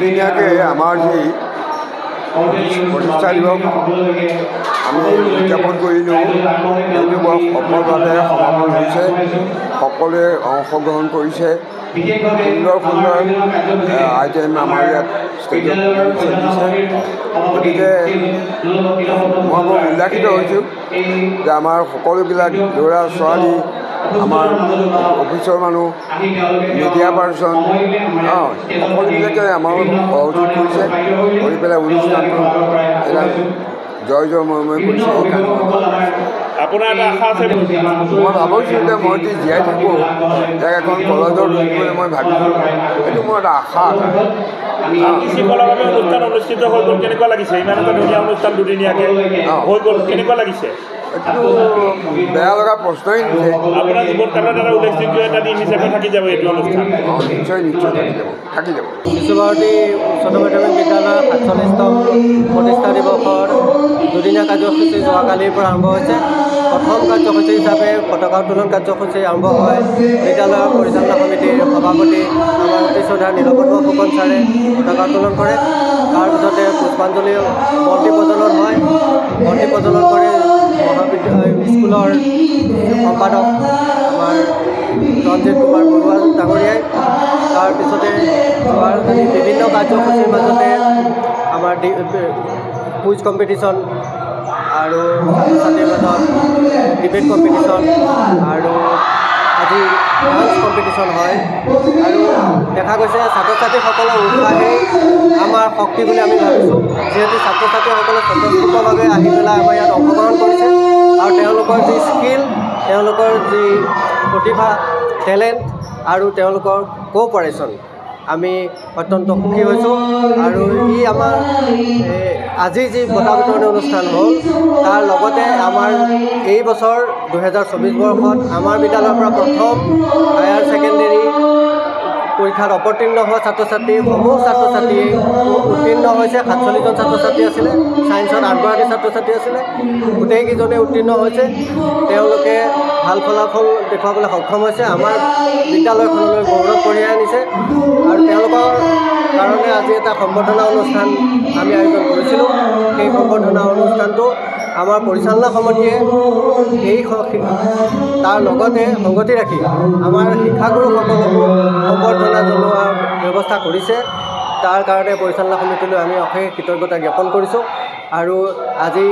ধুনীয়াকৈ আমাৰ যি প্ৰতিষ্ঠা দিৱস আমি উদযাপন কৰিলোঁ সেইটো বৰ সফলভাৱে সমাপন হৈছে। সকলোৱে অংশগ্ৰহণ কৰিছে। সুন্দৰ সুন্দৰ আইটেম আমাৰ ইয়াত ষ্টেজত চলিছে। গতিকে মই বৰ উল্লাসিত হৈছোঁ যে আমাৰ সকলোবিলাক ল'ৰা ছোৱালী, আমাৰ অফিচৰ মানুহ, মিডিয়া পাৰ্চন সকলোবিলাকে আমাৰ সহযোগ কৰিছে কৰি পেলাই অনুষ্ঠানটো এটা জয় জয়ময় কৰিছে। আপোনাৰ এটা আশা আছে? মই ভাবিছোঁ যে মই যদি জীয়াই থাকোঁ এখন কলেজৰ দিবলৈ মই ভাবিছোঁ, সেইটো মোৰ এটা আশা আছে। আতিশীতলভাৱে অনুষ্ঠান অনুষ্ঠিত হৈ গ'ল, কেনেকুৱা লাগিছে? ইমান এটা ধুনীয়া অনুষ্ঠান দুদিনীয়াকৈ হৈ গ'ল, কেনেকুৱা লাগিছে? এইটো বেয়া লগা প্ৰশ্নই নুঠে। আপোনাৰ জীৱন কালত এটা উল্লেখযোগ্য এটা দিন হিচাপে থাকি যাব এইটো অনুষ্ঠান। নিশ্চয় নিশ্চয় থাকি যাব। বিশ্বভাৰতী উচ্চতৰ মাধ্যমিক বিদ্যালয়ৰ ৪৭তম প্ৰতিষ্ঠা দিৱসৰ দুদিনীয়া কাৰ্যসূচী যোৱাকালিৰ পৰা আৰম্ভ হৈছে। প্ৰথম কাৰ্যসূচী হিচাপে পতাকা উত্তোলন কাৰ্যসূচী আৰম্ভ হয়। বিদ্যালয়ৰ পৰিচালনা সমিতিৰ সভাপতি আমাৰ অতি শ্ৰদ্ধা নীলপদ্ম ফুকন ছাৰে পতাকা উত্তোলন কৰে। তাৰপিছতে পুষ্পাঞ্জলি বন্তি প্ৰজ্বলন হয়। বন্তি প্ৰজ্বলন কৰি মহাবিদ্যালয় স্কুলৰ সম্পাদক আমাৰ ৰঞ্জিত কুমাৰ বৰুৱা ডাঙৰীয়াই তাৰপিছতে বিভিন্ন কাৰ্যসূচীৰ মাজতে আমাৰ কুইজ কম্পিটিশ্যন আৰু ছাত্ৰ ছাত্ৰীৰ মাজত ডিবেট কম্পিটিশ্যন আৰু আজি ডান্স কম্পিটিশ্যন হয়। আৰু দেখা গৈছে ছাত্ৰ ছাত্ৰীসকলৰ উৎসাহেই আমাৰ শক্তি বুলি আমি ভাবিছোঁ, যিহেতু ছাত্ৰ ছাত্ৰীসকলে স্বতঃস্ফূৰ্তভাৱে আহি পেলাই আমাৰ ইয়াত অংশগ্ৰহণ কৰিছে আৰু তেওঁলোকৰ যি স্কিল, তেওঁলোকৰ যি প্ৰতিভা, টেলেণ্ট আৰু তেওঁলোকৰ কোঅপাৰেশ্যন আমি অত্যন্ত সুখী হৈছোঁ। আৰু ই আমাৰ আজি যি বঁটা বিতৰণি অনুষ্ঠান হ'ল তাৰ লগতে আমাৰ এই বছৰ ২০২৪ বৰ্ষত আমাৰ বিদ্যালয়ৰ পৰা প্ৰথম হায়াৰ ছেকেণ্ডেৰী পৰীক্ষাত অৱতীৰ্ণ হোৱা ছাত্ৰ ছাত্ৰী সমূহ ছাত্ৰ ছাত্ৰী উত্তীৰ্ণ হৈছে। ৪৭জন ছাত্ৰ ছাত্ৰী আছিলে, ছায়েন্সত ৮গৰাকী ছাত্ৰ ছাত্ৰী আছিলে, গোটেইকেইজনে উত্তীৰ্ণ হৈছে। তেওঁলোকে ভাল ফলাফল দেখুৱাবলৈ সক্ষম হৈছে, আমাৰ বিদ্যালয়খনলৈ গৌৰৱ কঢ়িয়াই আনিছে। আৰু তেওঁলোকৰ কাৰণে আজি এটা সম্বৰ্ধনা অনুষ্ঠান আমি আয়োজন কৰিছিলোঁ। সেই সম্বৰ্ধনা অনুষ্ঠানটো আমাৰ পৰিচালনা সমিতিয়ে তাৰ লগতে সংগতি ৰাখি আমাৰ শিক্ষাগুৰুসকলকো সম্বৰ্ধনা জনোৱাৰ ব্যৱস্থা কৰিছে। তাৰ কাৰণে পৰিচালনা সমিতিলৈ আমি অশেষ কৃতজ্ঞতা জ্ঞাপন কৰিছোঁ। আৰু আজি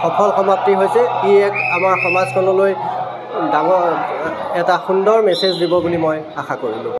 সফল সমাপ্তি হৈছে। ই এক আমাৰ সমাজখনলৈ ডাঙৰ এটা সুন্দৰ মেছেজ দিব বুলি মই আশা কৰিলোঁ।